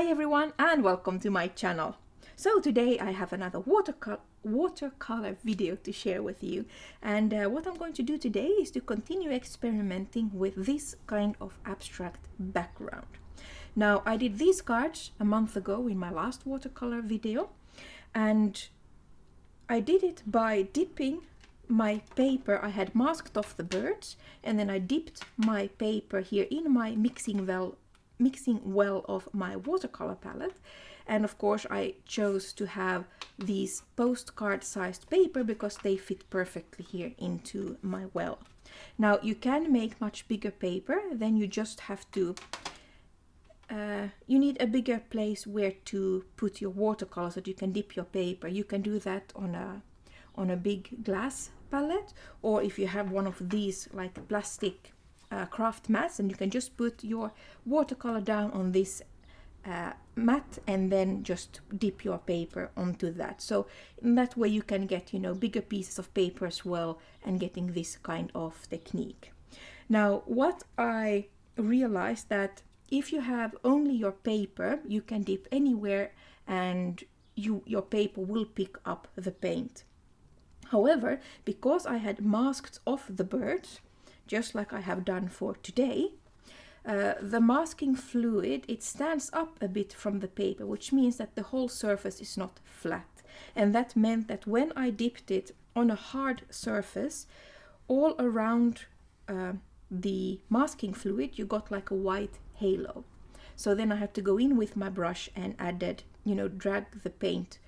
Hi everyone and welcome to my channel. So today I have another watercolor video to share with you, and what I'm going to do today is to continue experimenting with this kind of abstract background. Now I did these cards a month ago in my last watercolor video, and I did it by dipping my paper. I had masked off the birds and then I dipped my paper here in my mixing well of my watercolor palette, and of course I chose to have these postcard sized paper because they fit perfectly here into my well. Now you can make much bigger paper, then you just have to you need a bigger place where to put your watercolors so that you can dip your paper. You can do that on a big glass palette, or if you have one of these like plastic craft mats, and you can just put your watercolor down on this mat and then just dip your paper onto that. So in that way you can get, bigger pieces of paper as well and getting this kind of technique. Now what I realized that if you have only your paper, you can dip anywhere and your paper will pick up the paint. However, because I had masked off the birds, just like I have done for today, the masking fluid, it stands up a bit from the paper, which means that the whole surface is not flat. And that meant that when I dipped it on a hard surface, all around the masking fluid, you got like a white halo. So then I had to go in with my brush and drag the paint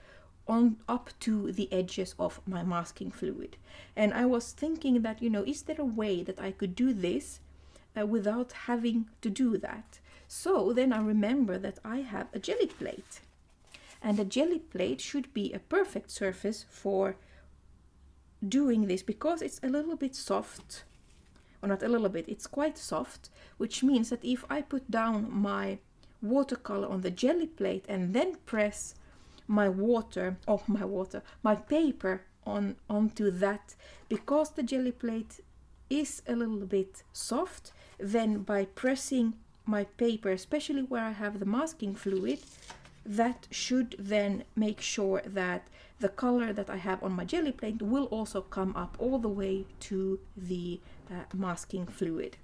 on up to the edges of my masking fluid. And I was thinking that, is there a way that I could do this without having to do that? So then I remember that I have a Gelli plate, and a Gelli plate should be a perfect surface for doing this because it's a little bit soft. Or not a little bit, it's quite soft, which means that if I put down my watercolor on the Gelli plate and then press my paper onto that, because the Gelli plate is a little bit soft, then by pressing my paper, especially where I have the masking fluid, that should then make sure that the color that I have on my Gelli plate will also come up all the way to the masking fluid.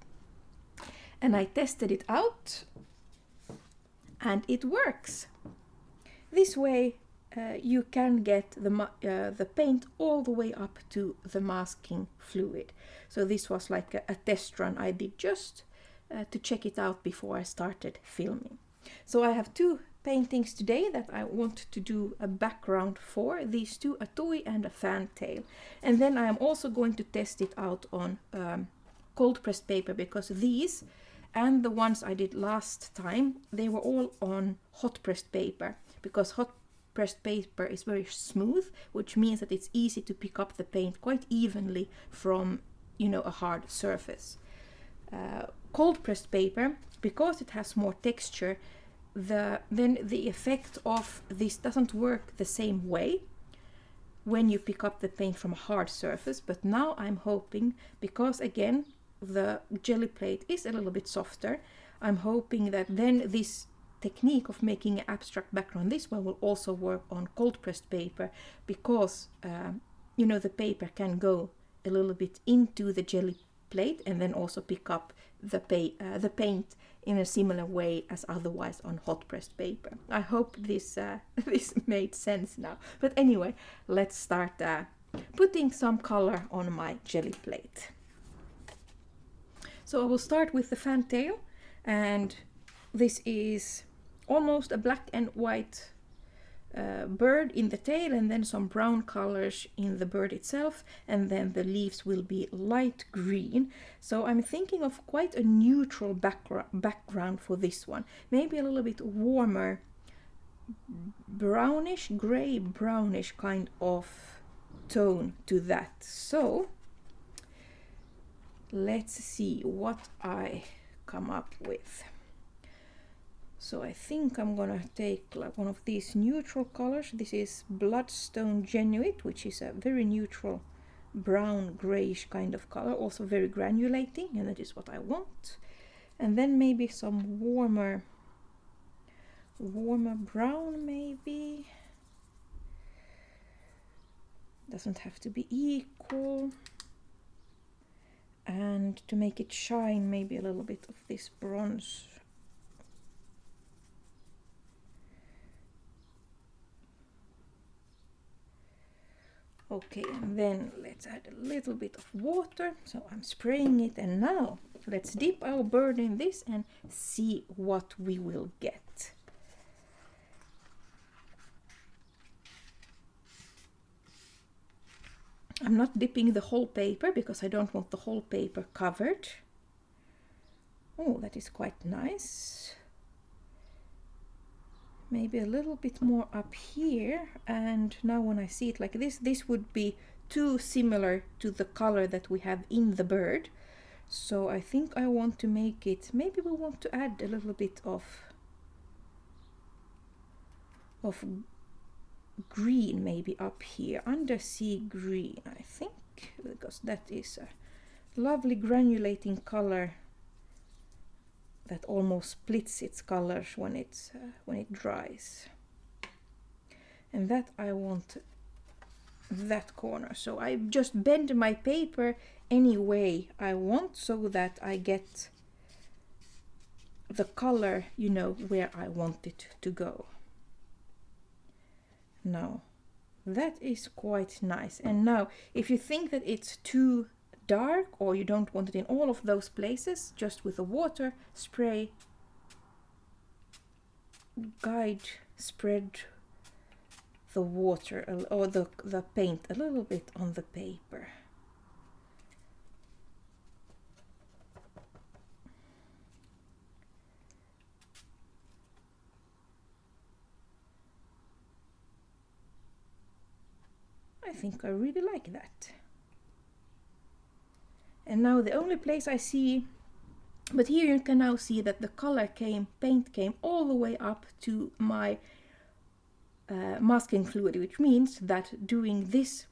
And I tested it out and it works. This way you can get the paint all the way up to the masking fluid. So this was like a test run I did just to check it out before I started filming. So I have two paintings today that I want to do a background for. These two, a toy and a fantail. And then I am also going to test it out on cold pressed paper, because these and the ones I did last time, they were all on hot pressed paper, because hot pressed paper is very smooth, which means that it's easy to pick up the paint quite evenly from a hard surface. Cold pressed paper, because it has more texture, then the effect of this doesn't work the same way when you pick up the paint from a hard surface. But now I'm hoping, because again the Gelli plate is a little bit softer, I'm hoping that then this technique of making an abstract background this way will also work on cold pressed paper, because the paper can go a little bit into the Gelli plate and then also pick up the paint in a similar way as otherwise on hot pressed paper. I hope this made sense now. But anyway, let's start putting some color on my Gelli plate. So I will start with the fantail, and this is almost a black and white bird in the tail, and then some brown colors in the bird itself, and then the leaves will be light green. So I'm thinking of quite a neutral background for this one, maybe a little bit warmer brownish, gray brownish kind of tone to that. So let's see what I come up with. So I think I'm gonna take like one of these neutral colors. This is Bloodstone Genuine, which is a very neutral brown grayish kind of color, also very granulating, and that is what I want. And then maybe some warmer warmer brown maybe. Doesn't have to be equal. And to make it shine, maybe a little bit of this bronze. Okay, and then let's add a little bit of water. So I'm spraying it, and now let's dip our bird in this and see what we will get. I'm not dipping the whole paper because I don't want the whole paper covered. Oh, that is quite nice. Maybe a little bit more up here, and now when I see it like this would be too similar to the color that we have in the bird. So I think I want to make it, maybe we want to add a little bit of green maybe up here, undersea green, I think, because that is a lovely granulating color that almost splits its colors when it dries. And that I want that corner. So I just bend my paper any way I want so that I get the color, you know, where I want it to go. Now, that is quite nice. And now, if you think that it's too dark or you don't want it in all of those places, just with the water spray, spread the water or the paint a little bit on the paper. I think I really like that. And now the only place I see, but here you can now see that the paint came all the way up to my masking fluid, which means that doing this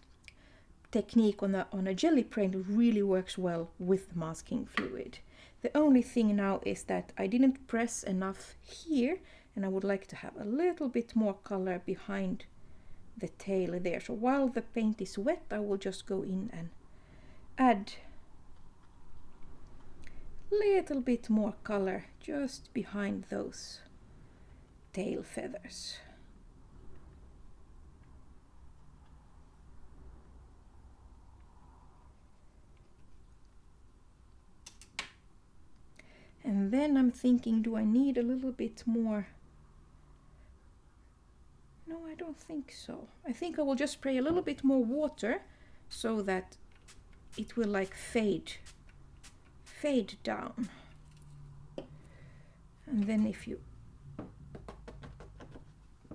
technique on a jelly paint really works well with masking fluid. The only thing now is that I didn't press enough here, and I would like to have a little bit more color behind the tail there. So while the paint is wet, I will just go in and add little bit more color just behind those tail feathers. And then I'm thinking, do I need a little bit more? No, I don't think so. I think I will just spray a little bit more water so that it will like fade down. And then if you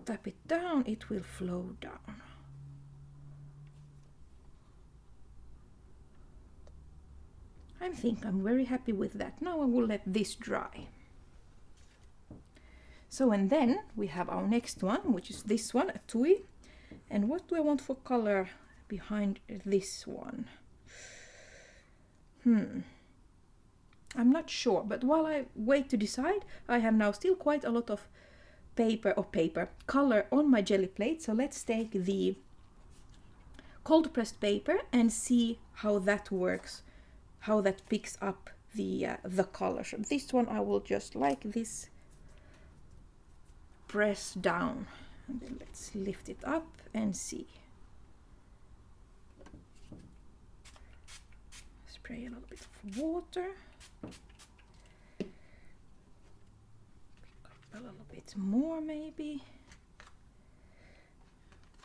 tap it down, it will flow down. I think I'm very happy with that. Now I will let this dry. So, and then we have our next one, which is this one, a tui. And what do I want for color behind this one? I'm not sure, but while I wait to decide, I have now still quite a lot of color on my jelly plate. So let's take the cold pressed paper and see how that works, how that picks up the color. So this one I will just like this press down, and then let's lift it up and see. Spray a little bit of water. Pick up a little bit more maybe.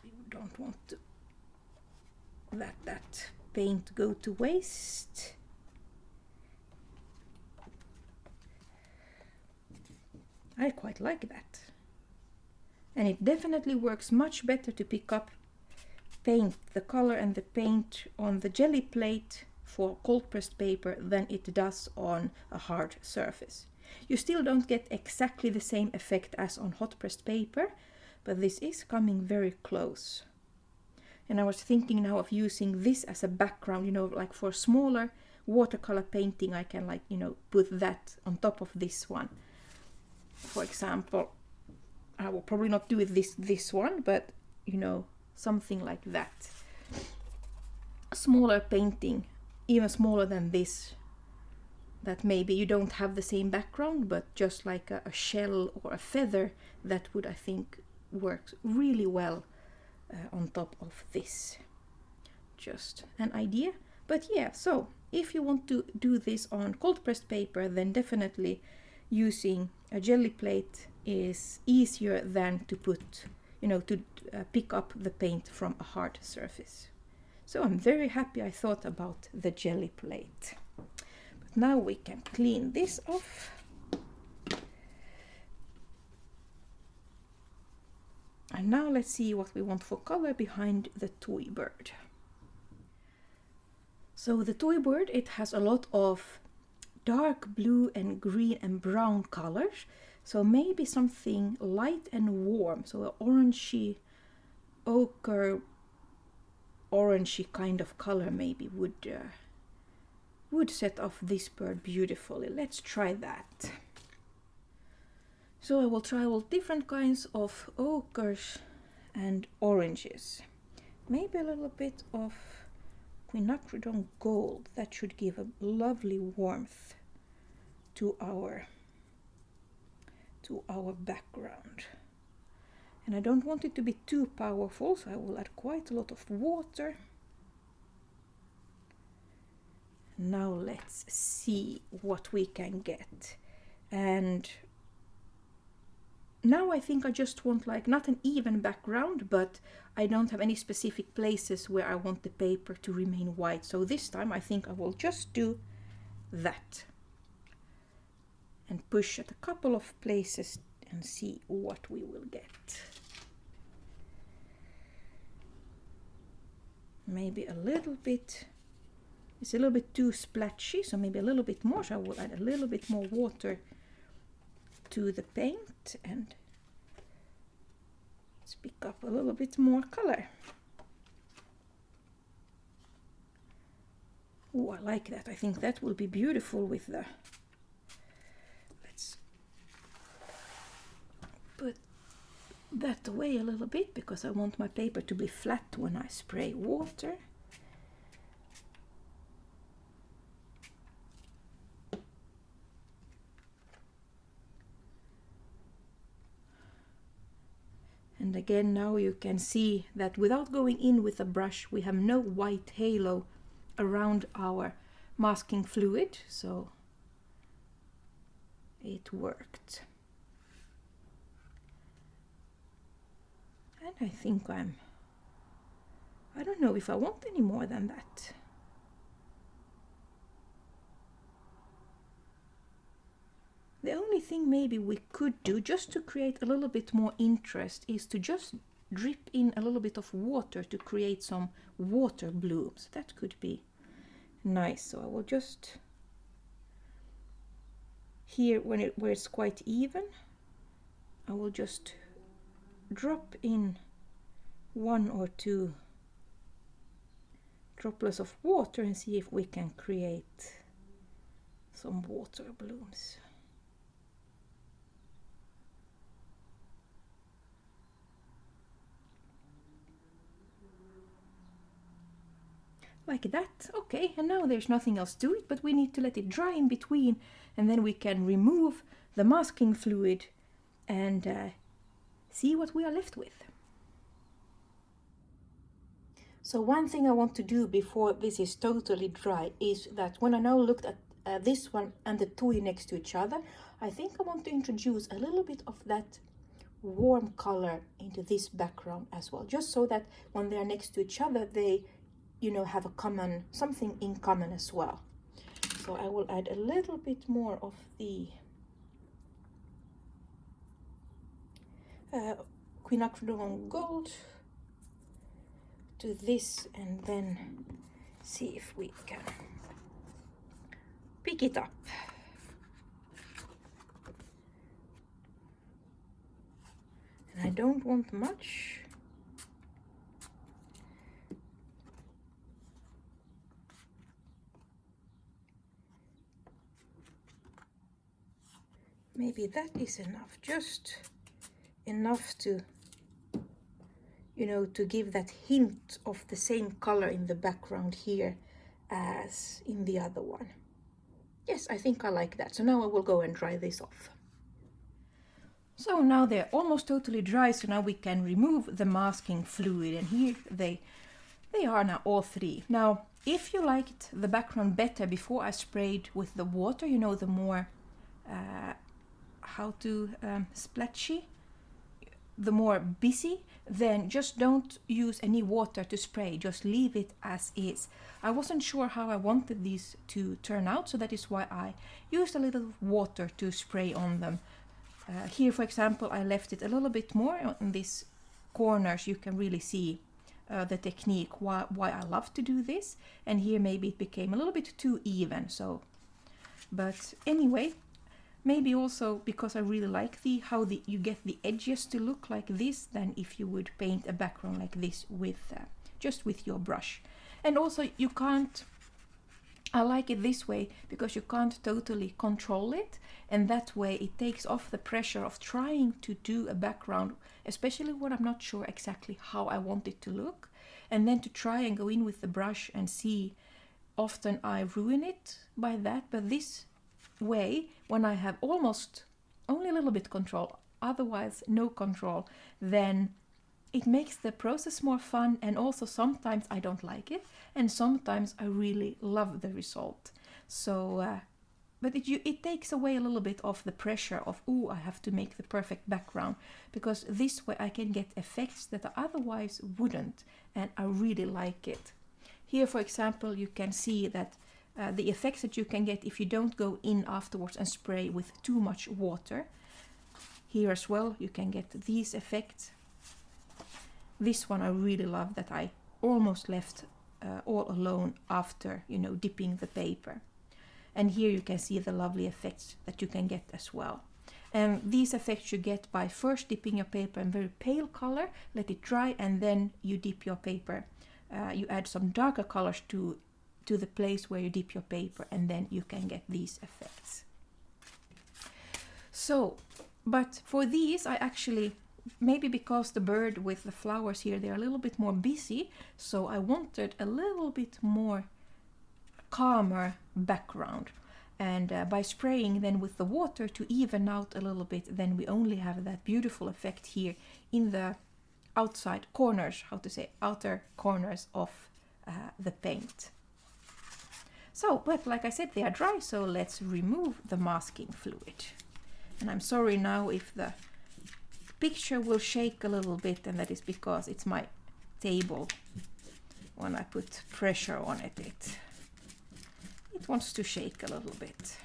We don't want to let that paint go to waste. I quite like that. And it definitely works much better to pick up paint, the color and the paint on the jelly plate for cold pressed paper than it does on a hard surface. You still don't get exactly the same effect as on hot pressed paper, but this is coming very close. And I was thinking now of using this as a background, you know, like for smaller watercolor painting, I can put that on top of this one. For example, will probably not do it this one, but you know, something like that. A smaller painting, even smaller than this, that maybe you don't have the same background, but just like a shell or a feather, that would, I think, work really well on top of this. Just an idea. But yeah, so if you want to do this on cold pressed paper, then definitely using a jelly plate is easier than to put, you know, to pick up the paint from a hard surface. So I'm very happy I thought about the jelly plate. But now we can clean this off. And now let's see what we want for color behind the toy bird. So the toy bird, it has a lot of dark blue and green and brown colors. So maybe something light and warm. So an orangey, ochre, orangey kind of color maybe would set off this bird beautifully. Let's try that. So I will try all different kinds of ochres and oranges. Maybe a little bit of quinacridone gold. That should give a lovely warmth to our background. And I don't want it to be too powerful, so I will add quite a lot of water. Now let's see what we can get. And now I think I just want like not an even background, but I don't have any specific places where I want the paper to remain white. So this time I think I will just do that and push at a couple of places and see what we will get. Maybe a little bit, it's a little bit too splashy, so maybe a little bit more. So I will add a little bit more water to the paint and let's pick up a little bit more color. Oh, I like that. I think that will be beautiful with the, let's put that away a little bit because I want my paper to be flat when I spray water. And again, now you can see that without going in with a brush, we have no white halo around our masking fluid, so it worked. And I think I don't know if I want any more than that. The only thing maybe we could do just to create a little bit more interest is to just drip in a little bit of water to create some water blooms. That could be nice. So I will just, here where it's quite even, I will just drop in 1 or 2 droplets of water and see if we can create some water blooms. Like that. Okay, and now there's nothing else to it, but we need to let it dry in between, and then we can remove the masking fluid and see what we are left with. So one thing I want to do before this is totally dry is that when I now looked at this one and the toy next to each other, I think I want to introduce a little bit of that warm color into this background as well, just so that when they are next to each other, they, you know, have a common, something in common as well. So I will add a little bit more of the quinacridone gold to this, and then see if we can pick it up. And I don't want much. Maybe that is enough, just enough to, you know, to give that hint of the same color in the background here as in the other one. Yes, I think I like that. So now I will go and dry this off. So now they're almost totally dry, so now we can remove the masking fluid, and here they are now, all three. Now, if you liked the background better before I sprayed with the water, you know, the more splashy, the more busy, then just don't use any water to spray, just leave it as is. I wasn't sure how I wanted these to turn out, so that is why I used a little water to spray on them. Here, for example, I left it a little bit more on these corners. You can really see the technique, why I love to do this. And here maybe it became a little bit too even. So, but anyway, maybe also because I really like how you get the edges to look like this, than if you would paint a background like this with just with your brush. And also you can't. I like it this way because you can't totally control it, and that way it takes off the pressure of trying to do a background, especially when I'm not sure exactly how I want it to look, and then to try and go in with the brush and see. Often I ruin it by that, but this way, when I have almost only a little bit control, otherwise no control, then it makes the process more fun, and also sometimes I don't like it, and sometimes I really love the result. So, but it takes away a little bit of the pressure of, oh, I have to make the perfect background, because this way I can get effects that I otherwise wouldn't, and I really like it. Here, for example, you can see that the effects that you can get if you don't go in afterwards and spray with too much water. Here as well, you can get these effects. This one I really love, that I almost left all alone after, you know, dipping the paper. And here you can see the lovely effects that you can get as well. And these effects you get by first dipping your paper in very pale color, let it dry, and then you dip your paper. You add some darker colors to the place where you dip your paper, and then you can get these effects. So, but for these I actually, maybe because the bird with the flowers here, they're a little bit more busy, so I wanted a little bit more calmer background. And by spraying then with the water to even out a little bit, then we only have that beautiful effect here in the outside corners, outer corners of the paint. So, but like I said, they are dry, so let's remove the masking fluid. And I'm sorry now if the picture will shake a little bit, and that is because it's my table. When I put pressure on it, it wants to shake a little bit.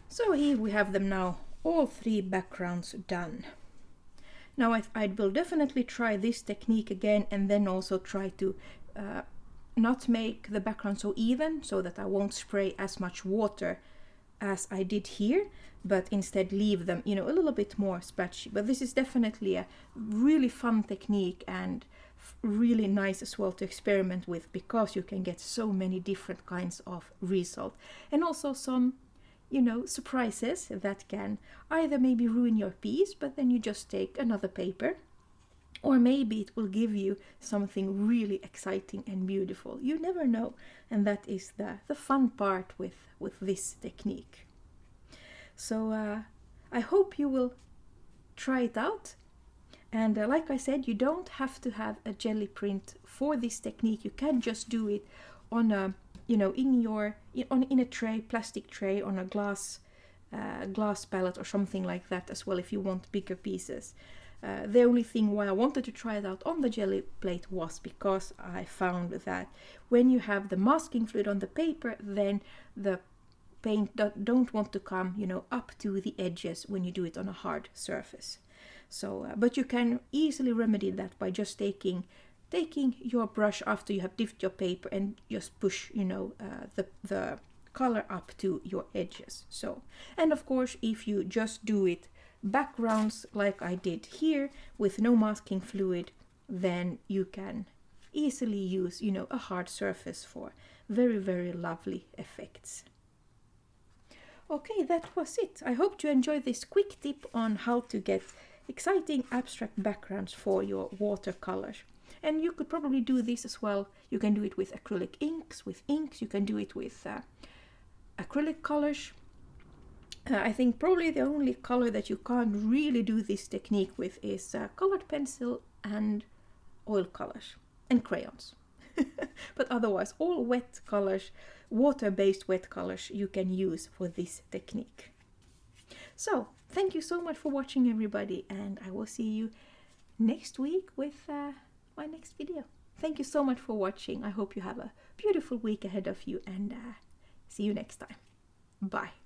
So here we have them now, all three backgrounds done. Now I will definitely try this technique again, and then also try to not make the background so even, so that I won't spray as much water as I did here, but instead leave them, you know, a little bit more splashy. But this is definitely a really fun technique, and really nice as well to experiment with, because you can get so many different kinds of result, and also some, you know, surprises that can either maybe ruin your piece, but then you just take another paper, or maybe it will give you something really exciting and beautiful. You never know, and that is the fun part with this technique. So I hope you will try it out. And like I said, you don't have to have a Gelli print for this technique. You can just do it on a, you know, in a tray, plastic tray, on a glass palette or something like that as well, if you want bigger pieces. The only thing why I wanted to try it out on the Gelli plate was because I found that when you have the masking fluid on the paper, then the paint don't want to come, you know, up to the edges when you do it on a hard surface. So, but you can easily remedy that by just taking taking your brush after you have dipped your paper and just push, you know, the color up to your edges. So, and of course, if you just do it backgrounds like I did here with no masking fluid, then you can easily use, you know, a hard surface for very, very lovely effects. Okay, that was it. I hope you enjoyed this quick tip on how to get exciting abstract backgrounds for your watercolors. And you could probably do this as well. You can do it with acrylic inks, you can do it with acrylic colors. I think probably the only color that you can't really do this technique with is colored pencil and oil colors and crayons. But otherwise, all wet colors, water-based wet colors, you can use for this technique. So, thank you so much for watching, everybody, and I will see you next week with my next video. Thank you so much for watching. I hope you have a beautiful week ahead of you, and see you next time. Bye.